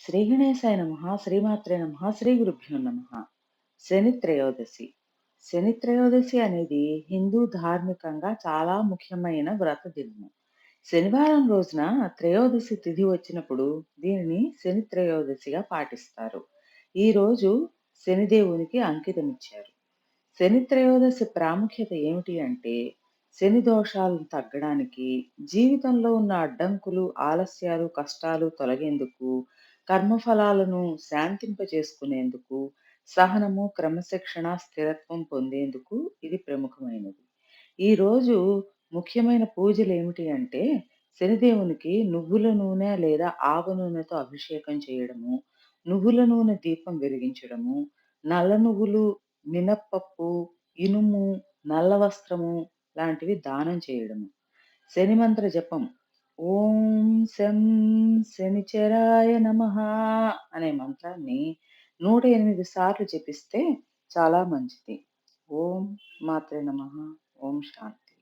శ్రీ గణేశాయ నమః, శ్రీమాత్రే నమః, శ్రీ గురుభ్యో నమః. శని త్రయోదశి. శని త్రయోదశి అనేది హిందూ ధార్మికంగా చాలా ముఖ్యమైన వ్రత దినం. శనివారం రోజున త్రయోదశి తిథి వచ్చినప్పుడు దీనిని శని త్రయోదశిగా పాటిస్తారు. ఈ రోజు శనిదేవునికి అంకితమిచ్చారు. శని త్రయోదశి ప్రాముఖ్యత ఏమిటి అంటే, శని దోషాలను తగ్గడానికి, జీవితంలో ఉన్న అడ్డంకులు, ఆలస్యాలు, కష్టాలు తొలగేందుకు, కర్మఫలాలను శాంతింపజేసుకునేందుకు, సహనము, క్రమశిక్షణ, స్థిరత్వం పొందేందుకు ఇది ప్రముఖమైనది. ఈరోజు ముఖ్యమైన పూజలేమిటి అంటే, శనిదేవునికి నువ్వుల నూనె లేదా ఆవ నూనెతో అభిషేకం చేయడము, నువ్వుల నూనె దీపం వెలిగించడము, నల్ల నువ్వులు, మినప్పప్పు, ఇనుము, నల్ల వస్త్రము లాంటివి దానం చేయడము. శని మంత్ర జపం. ఓం శం శనిచరాయ నమః అనే మంత్రాన్ని 108 సార్లు జపిస్తే చాలా మంచిది. ఓం మాత్రే నమః. ఓం శాంతి.